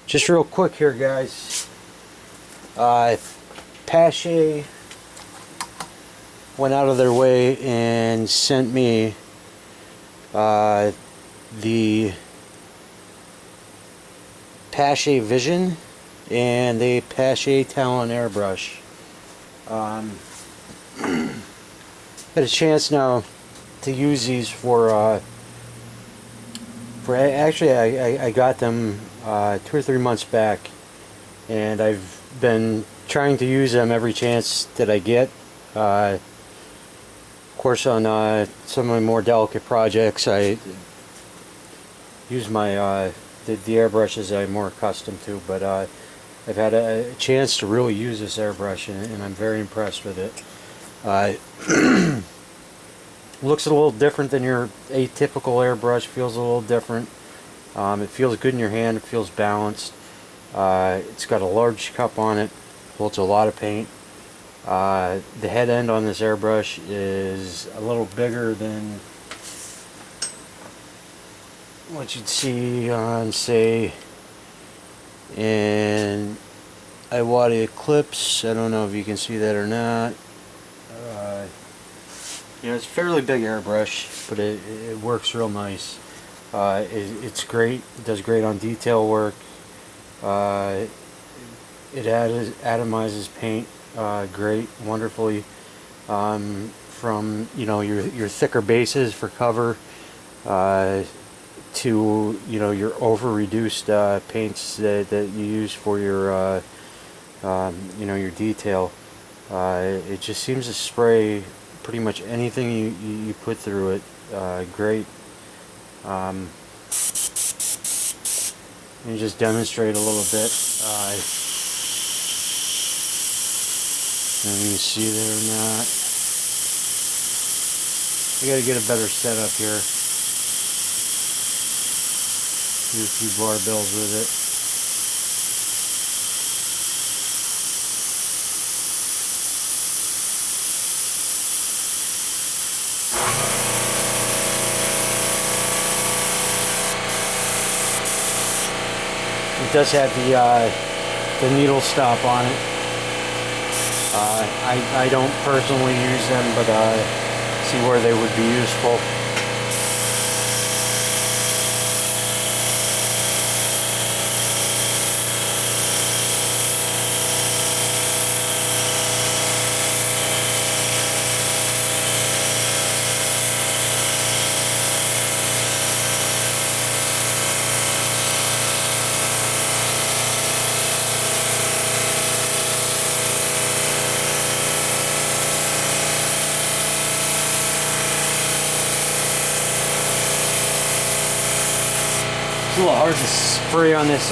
Just real quick here, guys. Passche went out of their way and sent me the Passche Vision and the Passche Talon Airbrush. Had a chance now to use these for actually I got them 2 or 3 months back, and I've been trying to use them every chance that I get. Of course, on some of my more delicate projects, I use my the airbrushes I'm more accustomed to, but I've had a chance to really use this airbrush, and I'm very impressed with it. Looks a little different than your atypical airbrush, feels a little different. It feels good in your hand, it feels balanced. It's got a large cup on it, holds a lot of paint. The head end on this airbrush is a little bigger than what you'd see on, say, an Iwata Eclipse. I don't know if you can see that or not. You know, it's a fairly big airbrush, but it works real nice. It's great. It does great on detail work. It atomizes paint great, wonderfully. From, you know, your thicker bases for cover to, you know, your over-reduced paints that you use for your you know, your detail. It just seems to spray pretty much anything you put through it. Great. Let me just demonstrate a little bit. Let me see there or not. I gotta get a better setup here. Do a few barbells with it. It does have the needle stop on it. I don't personally use them, but see where they would be useful. It's a little hard to spray on this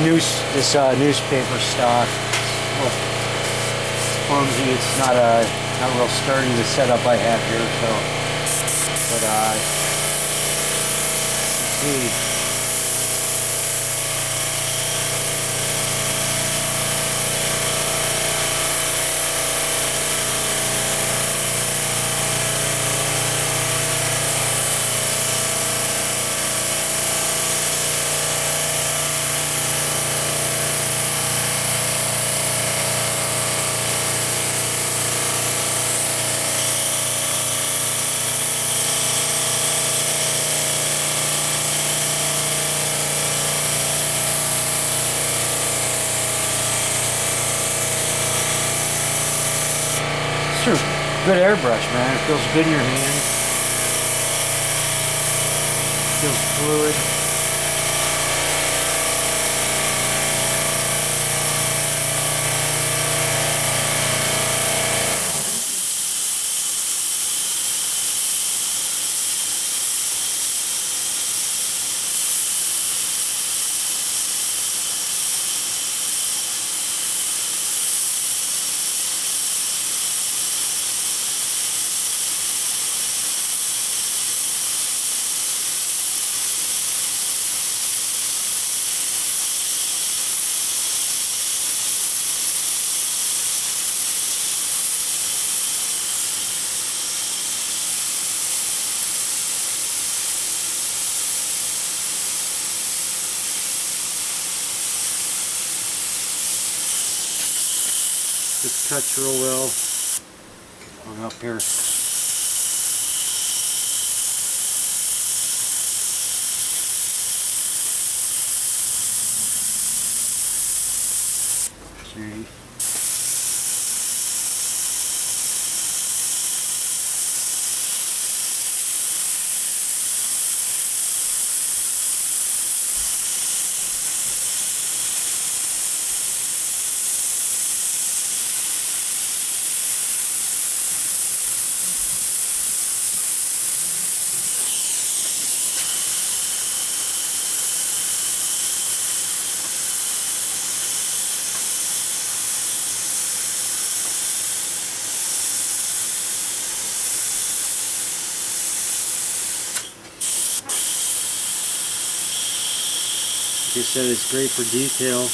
newspaper stock. Well, it's clumsy. It's not real sturdy, the setup I have here. So, but let's see. It's a good airbrush, man. It feels good in your hand. Feels fluid. This cuts real well. I'm up here. See. Like I said, it's great for detail.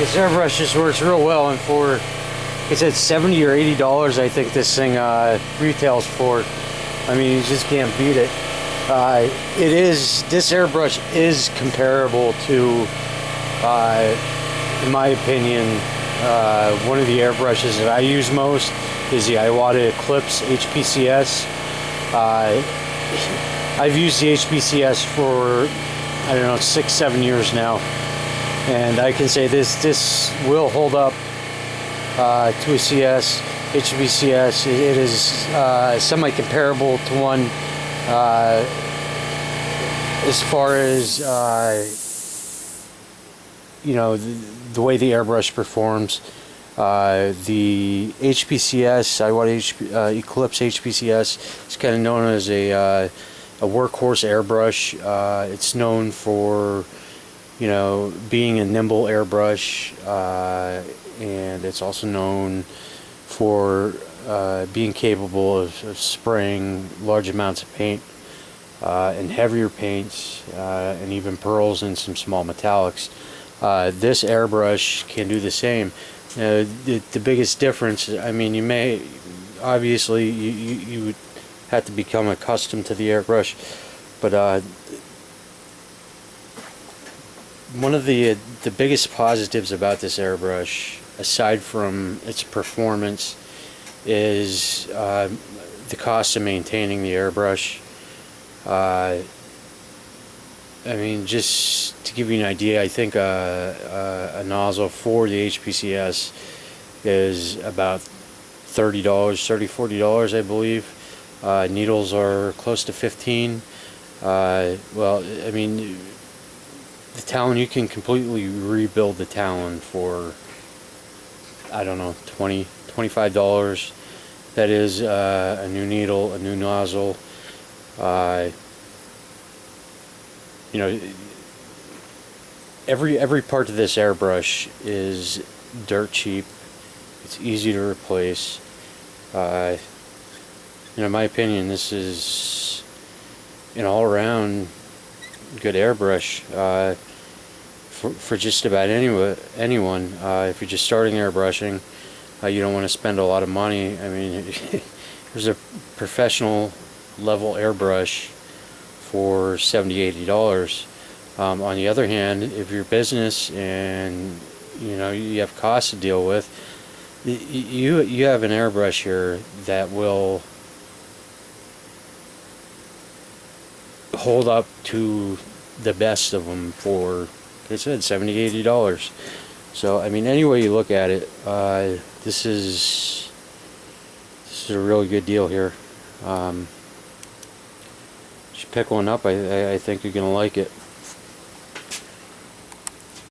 This airbrush just works real well, and for, it's at $70 or $80 I think this thing retails for. I mean, you just can't beat it. This airbrush is comparable to, in my opinion, one of the airbrushes that I use most is the Iwata Eclipse HPCS. I've used the HPCS for, I don't know, 6-7 years now, and I can say this will hold up to a CS. HPCS, it is semi-comparable to one as far as you know, the way the airbrush performs. The HPCS, Iwata Eclipse HPCS, is kind of known as a workhorse airbrush. It's known for, you know, being a nimble airbrush, and it's also known for being capable of spraying large amounts of paint and heavier paints, and even pearls and some small metallics. This airbrush can do the same. The biggest difference, I mean, you may, obviously, you would have to become accustomed to the airbrush, but one of the biggest positives about this airbrush, aside from its performance, is the cost of maintaining the airbrush. I mean, just to give you an idea, I think a nozzle for the HPCS is about $30, $40, I believe. Needles are close to 15. Well, I mean, the Talon, you can completely rebuild the Talon for, I don't know, $25. That is a new needle, a new nozzle. You know, every part of this airbrush is dirt cheap. It's easy to replace. You know, in my opinion, this is an all-around good airbrush for just about anyone. If you're just starting airbrushing, you don't want to spend a lot of money. I mean, there's a professional level airbrush for $70-$80. On the other hand, if you're a business and you know you have costs to deal with, you have an airbrush here that will hold up to the best of them for, like I said, $70-$80. So I mean, any way you look at it, this is a really good deal here. Pick one up. I think you're gonna like it.